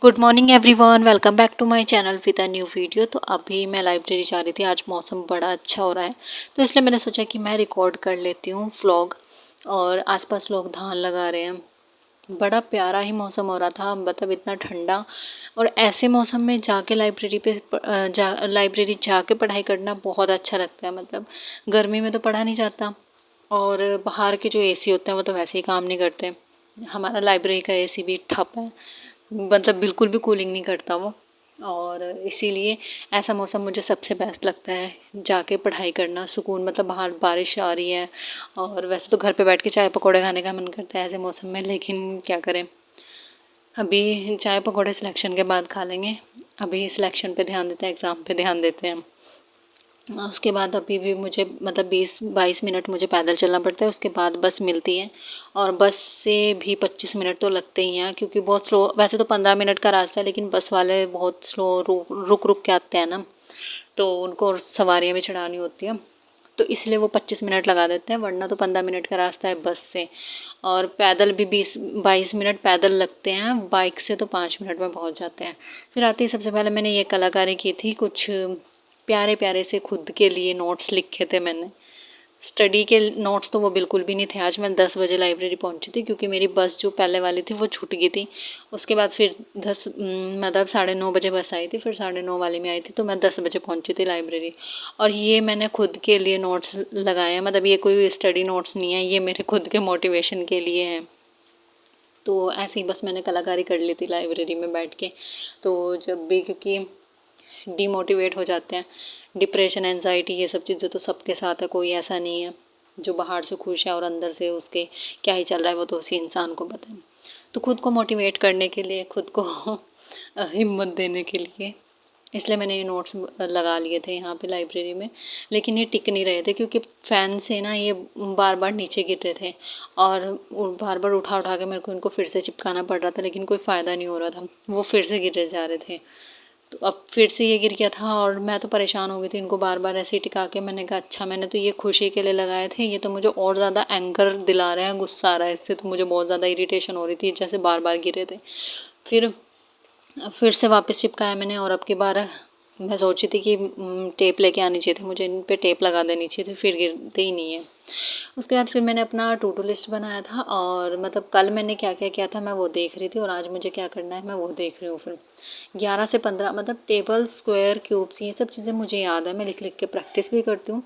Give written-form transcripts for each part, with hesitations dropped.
Good morning everyone, welcome back to my channel with a new video. तो अभी मैं library जा रही थी। आज मौसम बड़ा अच्छा हो रहा है तो इसलिए मैंने सोचा कि मैं रिकॉर्ड कर लेती हूँ व्लॉग। और आसपास लोग धान लगा रहे हैं। बड़ा प्यारा ही मौसम हो रहा था, मतलब इतना ठंडा। और ऐसे मौसम में जाके लाइब्रेरी जाके पढ़ाई करना बहुत अच्छा लगता है। मतलब गर्मी में तो पढ़ा नहीं जाता। और बाहर के जो एसी होते हैं वो तो वैसे ही काम नहीं करते। हमारा लाइब्रेरी का एसी भी ठप है, मतलब बिल्कुल भी कूलिंग नहीं करता वो। और इसीलिए ऐसा मौसम मुझे सबसे बेस्ट लगता है, जाके पढ़ाई करना, सुकून। मतलब बाहर बारिश आ रही है और वैसे तो घर पे बैठ के चाय पकौड़े खाने का मन करता है ऐसे मौसम में, लेकिन क्या करें। अभी चाय पकौड़े सिलेक्शन के बाद खा लेंगे। अभी सिलेक्शन पे ध्यान देते हैं, एग्ज़ाम पे ध्यान देते हैं। उसके बाद अभी भी मुझे मतलब 20-22 मिनट मुझे पैदल चलना पड़ता है, उसके बाद बस मिलती है। और बस से भी 25 मिनट तो लगते ही हैं, क्योंकि बहुत स्लो। वैसे तो 15 मिनट का रास्ता है, लेकिन बस वाले बहुत स्लो रुक रुक के आते हैं ना, तो उनको सवारियाँ भी चढ़ानी होती है। तो इसलिए वो 25 मिनट लगा देते हैं, वरना तो 15 मिनट का रास्ता है बस से। और पैदल भी 20-22 मिनट पैदल लगते हैं, बाइक से तो 5 मिनट में पहुंच जाते हैं। फिर आते ही सबसे पहले मैंने ये कलाकारी की थी, कुछ प्यारे प्यारे से खुद के लिए नोट्स लिखे थे मैंने। स्टडी के नोट्स तो वो बिल्कुल भी नहीं थे। आज मैं 10 बजे लाइब्रेरी पहुंची थी, क्योंकि मेरी बस जो पहले वाली थी वो छूट गई थी। उसके बाद फिर मतलब 9:30 बजे बस आई थी, फिर 9:30 वाली में आई थी, तो मैं 10 बजे पहुंची थी लाइब्रेरी। और ये मैंने खुद के लिए नोट्स लगाए हैं, मतलब ये कोई स्टडी नोट्स नहीं है, ये मेरे खुद के मोटिवेशन के लिए हैं। तो ऐसे ही बस मैंने कलाकारी कर ली थी लाइब्रेरी में बैठ के। तो जब भी, क्योंकि डीमोटिवेट हो जाते हैं, डिप्रेशन, एनजाइटी, ये सब चीज़ें तो सबके साथ है, कोई ऐसा नहीं है जो बाहर से खुश है और अंदर से उसके क्या ही चल रहा है वो तो उसी इंसान को पता है। तो खुद को मोटिवेट करने के लिए, खुद को हिम्मत देने के लिए, इसलिए मैंने ये नोट्स लगा लिए थे यहाँ पे लाइब्रेरी में। लेकिन ये टिक नहीं रहे थे, क्योंकि फ़ैन से ना ये बार बार नीचे गिर रहे थे। और बार बार उठा उठा के मेरे को इनको फिर से चिपकाना पड़ रहा था, लेकिन कोई फ़ायदा नहीं हो रहा था, वो फिर से गिरे जा रहे थे। तो अब फिर से ये गिर गया था और मैं तो परेशान हो गई थी इनको बार बार ऐसे ही टिका के। मैंने कहा अच्छा, मैंने तो ये खुशी के लिए लगाए थे, ये तो मुझे और ज़्यादा एंगर दिला रहे हैं, गुस्सा आ रहा है इससे, तो मुझे बहुत ज़्यादा इरिटेशन हो रही थी जैसे बार बार गिरे थे। फिर से वापस चिपकाया मैंने, और अब की बार मैं सोची थी कि टेप लेके आनी चाहिए थी मुझे, इन पे टेप लगा देनी चाहिए थी, फिर गिरते ही नहीं है। उसके बाद फिर मैंने अपना टू डू लिस्ट बनाया था, और मतलब कल मैंने क्या क्या किया था मैं वो देख रही थी, और आज मुझे क्या करना है मैं वो देख रही हूँ। फिर 11 से 15 मतलब टेबल, स्क्वायर, क्यूब्स, ये सब चीज़ें मुझे याद है, मैं लिख लिख के प्रैक्टिस भी करती हूँ।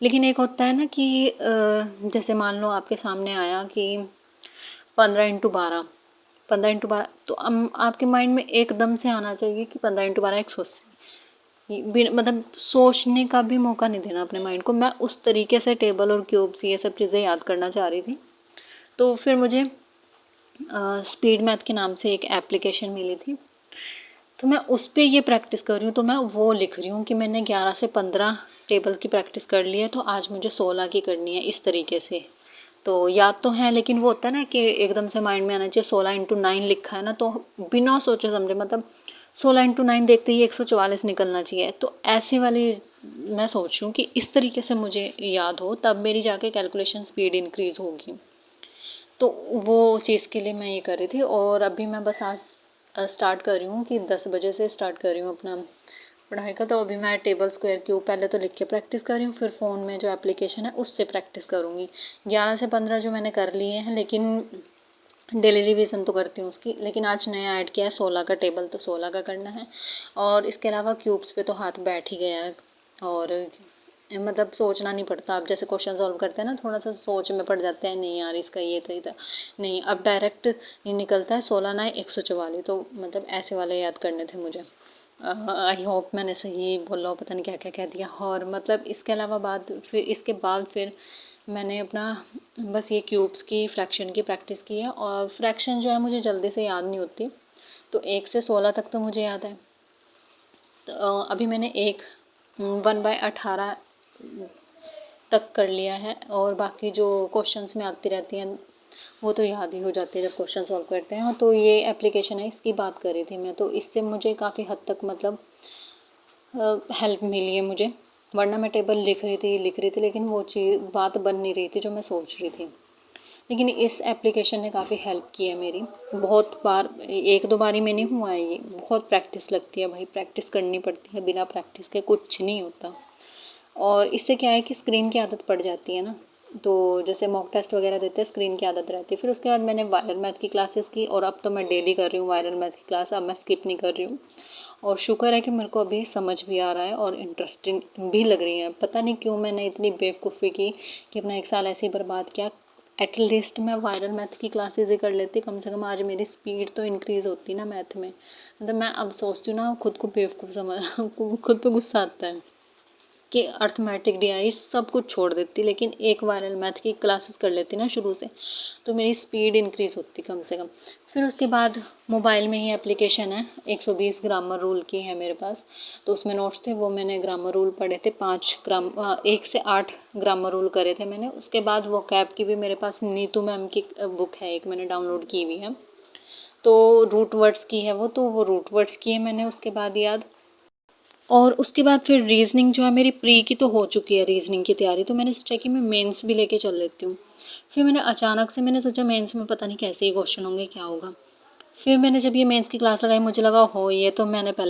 लेकिन एक होता है ना कि जैसे मान लो आपके सामने आया कि 15x12, 15x12, तो आपके माइंड में एकदम से आना चाहिए कि 15x12 180। मतलब सोचने का भी मौका नहीं देना अपने माइंड को। मैं उस तरीके से टेबल और क्यूब्स ये सब चीज़ें याद करना चाह रही थी। तो फिर मुझे स्पीड मैथ के नाम से एक एप्लीकेशन मिली थी, तो मैं उस पर ये प्रैक्टिस कर रही हूँ। तो मैं वो लिख रही हूँ कि मैंने 11 से 15 टेबल की प्रैक्टिस कर ली है, तो आज मुझे 16 की करनी है, इस तरीके से। तो याद तो है, लेकिन वो होता है ना कि एकदम से माइंड में आना चाहिए। 16x9 लिखा है ना, तो बिना सोचे समझे, मतलब 16x9 देखते ही 144 निकलना चाहिए। तो ऐसी वाली मैं सोच रही हूँ कि इस तरीके से मुझे याद हो, तब मेरी जाके कैलकुलेशन स्पीड इंक्रीज होगी। तो वो चीज़ के लिए मैं ये कर रही थी। और अभी मैं बस आज स्टार्ट कर रही हूँ कि 10 बजे से स्टार्ट कर रही हूँ अपना पढ़ाई का। तो अभी मैं टेबल, स्क्वायर, क्यूब पहले तो लिख के प्रैक्टिस कर रही हूँ, फिर फ़ोन में जो एप्लीकेशन है उससे प्रैक्टिस करूँगी। 11 से 15 जो मैंने कर लिए हैं, लेकिन डेली रिवीजन तो करती हूँ उसकी। लेकिन आज नया ऐड किया है 16 का टेबल, तो 16 का करना है। और इसके अलावा क्यूब्स पे तो हाथ बैठ ही गया है। और मतलब सोचना नहीं पड़ता। अब जैसे क्वेश्चन सॉल्व करते हैं ना, थोड़ा सा सोच में पड़ जाते हैं, नहीं यार इसका ये था, ये था, नहीं, अब डायरेक्ट ये निकलता है 16×9 144। तो मतलब ऐसे वाले याद करने थे मुझे। आई होप मैंने सही बोला हो, पता नहीं क्या क्या कह दिया। और मतलब इसके अलावा इसके बाद फिर मैंने अपना बस ये क्यूब्स की, फ्रैक्शन की प्रैक्टिस की है। और फ्रैक्शन जो है मुझे जल्दी से याद नहीं होती, तो 1 से 16 तक तो मुझे याद है। तो अभी मैंने 1/18 तक कर लिया है, और बाकी जो क्वेश्चंस में आती रहती हैं वो तो याद ही हो जाती है जब क्वेश्चन सॉल्व करते हैं। तो ये एप्लीकेशन है, इसकी बात कर रही थी मैं, तो इससे मुझे काफ़ी हद तक मतलब हेल्प मिली है मुझे। वरना मैं टेबल लिख रही थी, लेकिन वो चीज़ बात बन नहीं रही थी जो मैं सोच रही थी। लेकिन इस एप्लीकेशन ने काफ़ी हेल्प की है मेरी। बहुत बार, 1-2 बार ही में नहीं हुआ है ये, बहुत प्रैक्टिस लगती है भाई, प्रैक्टिस करनी पड़ती है, बिना प्रैक्टिस के कुछ नहीं होता। और इससे क्या है कि स्क्रीन की आदत पड़ जाती है ना, तो जैसे मॉक टेस्ट वगैरह देते हैं, स्क्रीन की आदत रहती है। फिर उसके बाद मैंने वायरल मैथ की क्लासेस की और अब तो मैं डेली कर रही हूँ वायरल मैथ की क्लास, अब मैं स्किप नहीं कर रही हूँ। और शुक्र है कि मेरे को अभी समझ भी आ रहा है और इंटरेस्टिंग भी लग रही है। पता नहीं क्यों मैंने इतनी बेवकूफ़ी की कि अपना 1 साल ऐसे ही बर्बाद किया। एटलीस्ट मैं वायरल मैथ की क्लासेस ही कर लेती, कम से कम आज मेरी स्पीड तो इंक्रीज़ होती ना मैथ में। मतलब मैं अब सोचती हूँ ना, खुद को बेवकूफ़ समझ खुद पे गुस्सा आता है कि अर्थमेटिक डीआई सब कुछ छोड़ देती, लेकिन एक वायरल मैथ की क्लासेस कर लेती ना शुरू से, तो मेरी स्पीड इंक्रीज़ होती कम से कम। फिर उसके बाद मोबाइल में ही एप्लीकेशन है, 120 ग्रामर रूल की है मेरे पास, तो उसमें नोट्स थे, वो मैंने ग्रामर रूल पढ़े थे, 1 से 8 ग्रामर रूल करे थे मैंने। उसके बाद वोकैब की भी मेरे पास नीतू मैम की बुक है, एक मैंने डाउनलोड की हुई है, तो रूट वर्ड्स की है वो, तो वो रूट वर्ड्स की है मैंने उसके बाद याद। और उसके बाद फिर रीज़निंग जो है मेरी प्री की तो हो चुकी है रीज़निंग की तैयारी, तो मैंने सोचा कि मैं मेंस भी लेके चल लेती हूँ। फिर मैंने अचानक से मैंने सोचा मेंस में पता नहीं कैसे ही क्वेश्चन होंगे, क्या होगा। फिर मैंने जब ये मेंस की क्लास लगाई, मुझे लगा हो ये तो मैंने पहले